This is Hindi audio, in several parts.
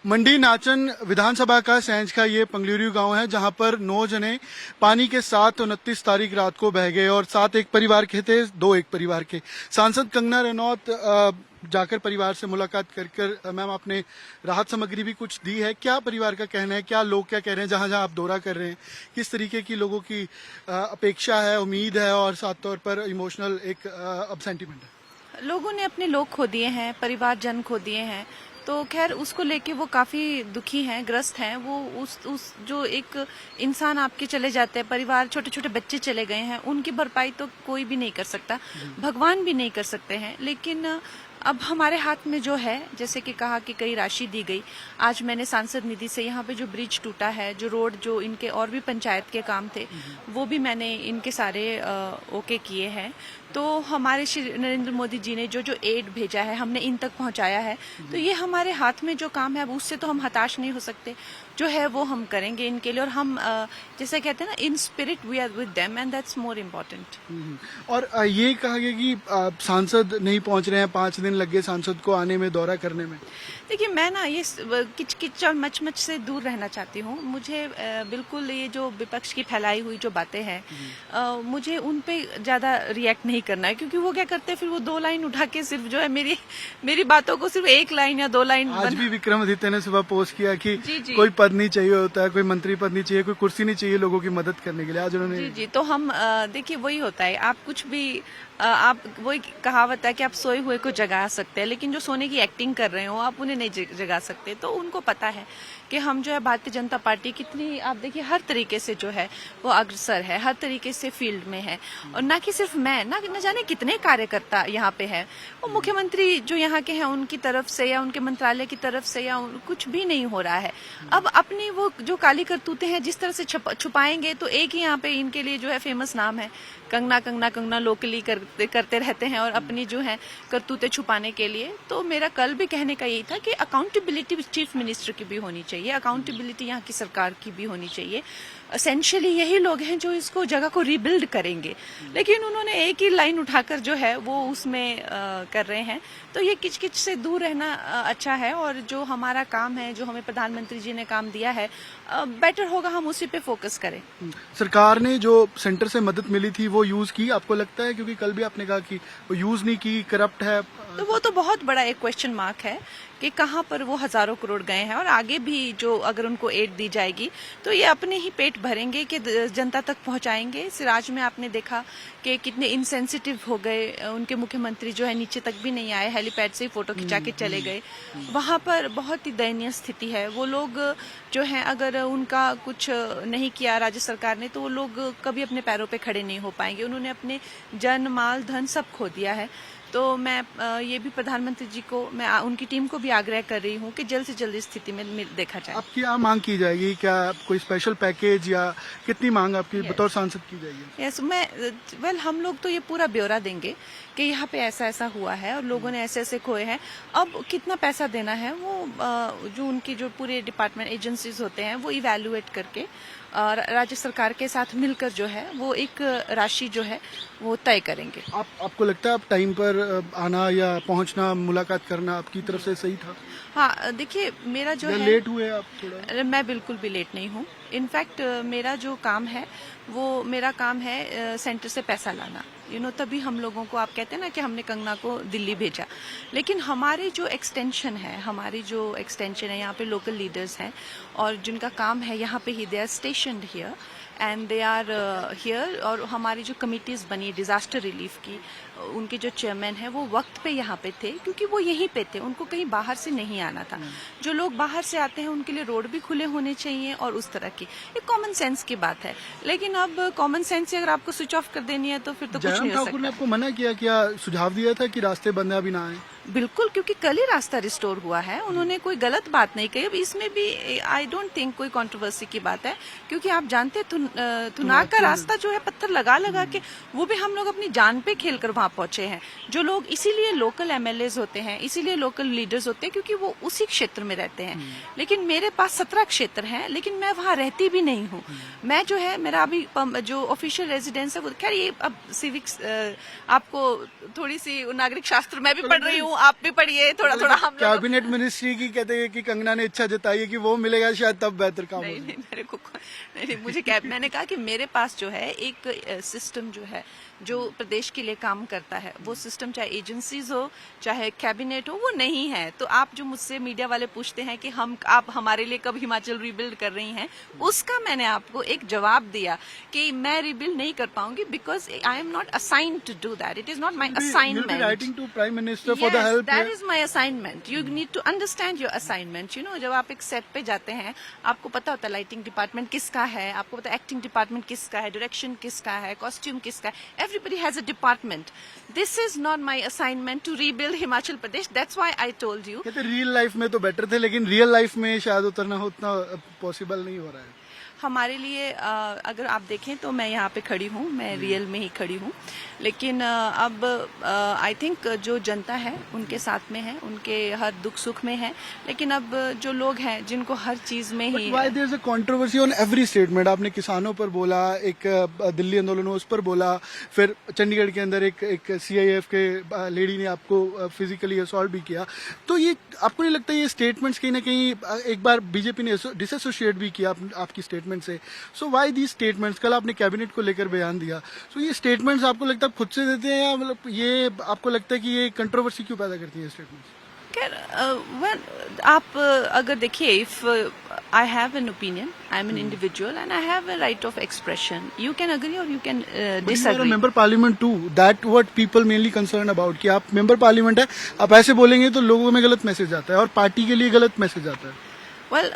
मंडी नाचन विधानसभा का सैंज का ये पंगलुरु गांव है, जहां पर 9 जने पानी के साथ 29 तारीख रात को बह गए और 7 एक परिवार के थे, 2 एक परिवार के। सांसद कंगना रनौत जाकर परिवार से मुलाकात कर मैम आपने राहत सामग्री भी कुछ दी है। क्या परिवार का कहना है, क्या लोग क्या कह रहे हैं जहां जहां आप दौरा कर रहे हैं, किस तरीके की लोगों की अपेक्षा है, उम्मीद है और साथ तौर पर इमोशनल एक अब सेंटिमेंट है? लोगों ने अपने लोग खो दिए हैं, परिवार जन खो दिए हैं, तो खैर उसको लेके वो काफी दुखी हैं, ग्रस्त हैं। वो उस जो एक इंसान आपके चले जाते हैं, परिवार, छोटे छोटे बच्चे चले गए हैं, उनकी भरपाई तो कोई भी नहीं कर सकता, भगवान भी नहीं कर सकते हैं। लेकिन अब हमारे हाथ में जो है, जैसे कि कहा कि कई राशि दी गई, आज मैंने सांसद निधि से यहाँ पे जो ब्रिज टूटा है, जो रोड, जो इनके और भी पंचायत के काम थे, वो भी मैंने इनके सारे ओके किए हैं। तो हमारे श्री नरेंद्र मोदी जी ने जो जो एड भेजा है, हमने इन तक पहुंचाया है। तो ये हमारे हाथ में जो काम है, अब उससे तो हम हताश नहीं हो सकते। जो है वो हम करेंगे इनके लिए, और हम जैसे कहते हैं ना, in spirit we are with them and that's more important. और ये कहा गया कि सांसद नहीं पहुंच रहे हैं, 5 दिन लग गए सांसद को आने में, दौरा करने में। देखिए, मैं ना ये किच और मच से दूर रहना चाहती हूँ। मुझे बिल्कुल ये जो विपक्ष की फैलाई हुई जो बातें हैं, मुझे उन पे ज्यादा रिएक्ट नहीं करना है, क्योंकि वो क्या करते हैं, फिर वो 2 लाइन उठा के सिर्फ जो है मेरी बातों को सिर्फ 1 लाइन या 2 लाइन। आज भी विक्रमादित्य ने सुबह पोस्ट किया कि जी। कोई पद नहीं चाहिए होता है, कोई मंत्री पद नहीं चाहिए, कोई कुर्सी नहीं चाहिए लोगों की मदद करने के लिए। आज उन्होंने जी। तो हम देखिए, वही होता है, आप कुछ भी आप वही कहावत है कि आप सोए हुए को जगा सकते हैं, लेकिन जो सोने की एक्टिंग कर रहे हो आप उन्हें नहीं जगा सकते। तो उनको पता है कि हम जो है भारतीय जनता पार्टी कितनी, आप देखिए, हर तरीके से जो है वो अग्रसर है, हर तरीके से फील्ड में है। और ना कि सिर्फ मैं, न जाने कितने कार्यकर्ता यहाँ पे है। वो मुख्यमंत्री जो यहाँ के हैं उनकी तरफ से या उनके मंत्रालय की तरफ से या कुछ भी नहीं हो रहा है। अब अपनी वो जो काली करतूतें हैं जिस तरह से छुपाएंगे, तो एक ही यहाँ पे इनके लिए जो है फेमस नाम है, कंगना कंगना कंगना लोकली करते रहते हैं, और अपनी जो है करतूतें छुपाने के लिए। तो मेरा कल भी कहने का यही था कि अकाउंटेबिलिटी चीफ मिनिस्टर की भी होनी चाहिए, अकाउंटेबिलिटी यहाँ की सरकार की भी होनी चाहिए। एसेंशियली यही लोग हैं जो इसको जगह को रिबिल्ड करेंगे, लेकिन उन्होंने एक ही लाइन उठाकर जो है वो उसमें कर रहे हैं। तो ये किचकिच से दूर रहना अच्छा है, और जो हमारा काम है, जो हमें प्रधानमंत्री जी ने काम दिया है, बेटर होगा हम उसी पे फोकस करें। सरकार ने जो सेंटर से मदद मिली थी वो यूज की, आपको लगता है? क्योंकि कल भी आपने कहा कि वो यूज नहीं की, करप्ट है। तो वो तो बहुत बड़ा एक क्वेश्चन मार्क है कि कहाँ पर वो हजारों करोड़ गए हैं, और आगे भी जो अगर उनको एड दी जाएगी तो ये अपने ही पेट भरेंगे कि जनता तक पहुंचाएंगे। सिराज में आपने देखा कि कितने इनसेंसिटिव हो गए, उनके मुख्यमंत्री जो है नीचे तक भी नहीं आए, हेलीपैड से ही फोटो खिंचा के चले गए। वहां पर बहुत ही दयनीय स्थिति है। वो लोग जो है, अगर उनका कुछ नहीं किया राज्य सरकार ने, तो वो लोग कभी अपने पैरों पे खड़े नहीं हो पाएंगे। उन्होंने अपने जन, माल, धन सब खो दिया है। तो मैं ये भी प्रधानमंत्री जी को, मैं उनकी टीम को भी आग्रह कर रही हूँ कि जल्द से जल्द स्थिति में देखा जाए। अब क्या मांग की जाएगी? क्या कोई स्पेशल पैकेज या कितनी मांग आपकी बतौर सांसद की जाएगी? यस, हम लोग तो ये पूरा ब्यौरा देंगे कि यहाँ पे ऐसा ऐसा हुआ है और लोगों ने ऐसे ऐसे खोए हैं। अब कितना पैसा देना है वो जो उनकी जो पूरे डिपार्टमेंट एजेंसीज होते हैं वो इवैल्यूएट करके राज्य सरकार के साथ मिलकर जो है वो एक राशि जो है वो तय करेंगे। आपको लगता है आप टाइम पर आना या पहुंचना, मुलाकात करना आपकी तरफ से सही था? हाँ, देखिए, मेरा जो है, लेट हुए आप थोड़ा? मैं बिल्कुल भी लेट नहीं हूँ। इनफैक्ट मेरा जो काम है वो मेरा काम है सेंटर से पैसा लाना। तभी हम लोगों को, आप कहते हैं ना कि हमने कंगना को दिल्ली भेजा, लेकिन हमारी जो एक्सटेंशन है यहाँ पे लोकल लीडर्स हैं और जिनका काम है यहाँ पे ही, they are stationed here and they are here. और हमारी जो कमिटीज बनी डिजास्टर रिलीफ की, उनके जो चेयरमैन हैं वो वक्त पे यहाँ पे थे, क्योंकि वो यहीं पे थे, उनको कहीं बाहर से नहीं आना था। जो लोग बाहर से आते हैं उनके लिए रोड भी खुले होने चाहिए और उस तरह की एक कॉमन सेंस की बात है। लेकिन अब कॉमन सेंस से अगर आपको स्विच ऑफ कर देनी है तो फिर तो कुछ नहीं हो सकता। ने आपको मना किया, क्या सुझाव दिया था कि रास्ते बंद अभी ना आए? बिल्कुल, क्योंकि कल ही रास्ता रिस्टोर हुआ है, उन्होंने कोई गलत बात नहीं कही। अब इसमें भी आई डोंट थिंक कोई कंट्रोवर्सी की बात है, क्योंकि आप जानते हैं थुनाग का रास्ता जो है पत्थर लगा लगा के, वो भी हम लोग अपनी जान पे खेलकर वहां पहुंचे हैं। जो लोग, इसीलिए लोकल एमएलएज होते हैं, इसीलिए लोकल लीडर्स होते हैं, क्योंकि वो उसी क्षेत्र में रहते हैं। लेकिन मेरे पास 17 क्षेत्र हैं, लेकिन मैं वहां रहती भी नहीं हूँ। मैं जो है, मेरा अभी जो ऑफिशियल रेजिडेंस है वो, खैर ये अब सिविक्स, आपको थोड़ी सी नागरिक शास्त्र मैं भी पढ़ रही हूँ, हूँ, आप भी पढ़िए थोड़ा थोड़ा। हम लोग कैबिनेट मिनिस्ट्री की कहते हैं कि कंगना ने इच्छा जताई है कि वो मिलेगा शायद तब बेहतर काम नहीं होगा। नहीं मेरे को नहीं, मुझे मैंने कहा कि मेरे पास जो है एक सिस्टम जो है जो प्रदेश के लिए काम करता है, वो सिस्टम चाहे एजेंसीज हो चाहे कैबिनेट हो, वो नहीं है। तो आप जो मुझसे मीडिया वाले पूछते हैं कि आप हमारे लिए कब हिमाचल रिबिल्ड कर रही हैं, उसका मैंने आपको एक जवाब दिया कि मैं रिबिल्ड नहीं कर पाऊंगी because I am not assigned to do that, it is not my assignment. Writing to prime minister for the help. That is my assignment, you need to understand your assignment. You know, जब आप एक सेट पे जाते हैं आपको पता होता है लाइटिंग डिपार्टमेंट किसका है, आपको पता है एक्टिंग डिपार्टमेंट किसका है, डायरेक्शन किसका है, कॉस्ट्यूम किसका है, everybody has a department. This is not my assignment to rebuild Himachal Pradesh. That's why I told you. कहते रियल लाइफ में तो बेटर थे, लेकिन रियल लाइफ में शायद उतरना उतना पॉसिबल नहीं हो रहा है। हमारे लिए अगर आप देखें तो मैं यहाँ पे खड़ी हूँ, मैं रियल में ही खड़ी हूँ, लेकिन अब आई थिंक जो जनता है उनके साथ में है, उनके हर दुख सुख में है, लेकिन अब जो लोग हैं जिनको हर चीज में ही why there is a controversy on every statement. आपने किसानों पर बोला, एक दिल्ली आंदोलन उस पर बोला, फिर चंडीगढ़ के अंदर एक सीआईएफ के लेडी ने आपको फिजिकली असॉल्ट भी किया। तो ये आपको नहीं लगता ये स्टेटमेंट्स कहीं ना कहीं एक बार बीजेपी ने डिसएसोसिएट भी किया आपकी स्टेटमेंट से? So why these statements? कल आपने कैबिनेट को लेकर बयान दिया, सो ये स्टेटमेंट्स आपको लगता है खुद से देते हैं या मतलब ये आपको लगता है कि ये कंट्रोवर्सी क्यों पैदा करती है स्टेटमेंट्स? वेल आप अगर देखिए, if I have an opinion, I am an individual and I have a right of expression, you can agree और you can disagree. Member parliament too, that what people mainly concern about, कि आप मेंबर पार्लियामेंट है, आप ऐसे बोलेंगे तो लोगों में गलत मैसेज आता है और पार्टी के लिए गलत मैसेज आता है। Well,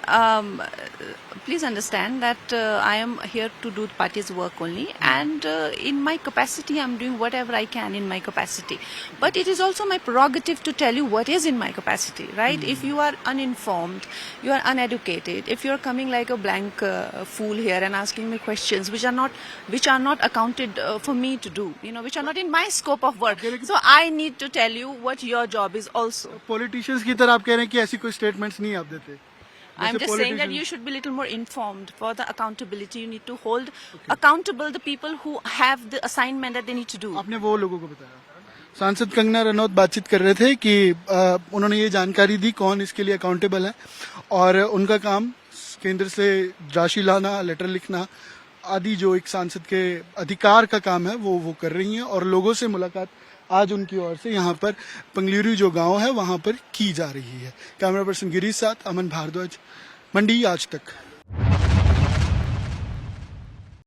please understand that I am here to do the party's work only, and in my capacity, I'm doing whatever I can in my capacity. But it is also my prerogative to tell you what is in my capacity, right? If you are uninformed, you are uneducated, if you are coming like a blank fool here and asking me questions which are not accounted for me to do, you know, which are not in my scope of work, so I need to tell you what your job is also. Politicians की तरह आप कह रहे हैं कि ऐसी कोई स्टेटमेंट्स नहीं आप देते? I'm just saying that you should be a little more informed for the accountability. You need to hold accountable the people who have the assignment that they need to do. आपने वो लोगों को बताया। सांसद कंगना रनौत बातचीत कर रहे थे कि उन्होंने ये जानकारी दी कौन इसके लिए अकाउंटेबल है, और उनका काम केंद्र से राशि लाना, लेटर लिखना आदि जो एक सांसद के अधिकार का काम है वो कर रही हैं, और लोगों से मुलाकात आज उनकी ओर से यहाँ पर पंगलुरु जो गांव है वहां पर की जा रही है। कैमरा पर्सन गिरीश साथ अमन भारद्वाज, मंडी आज तक।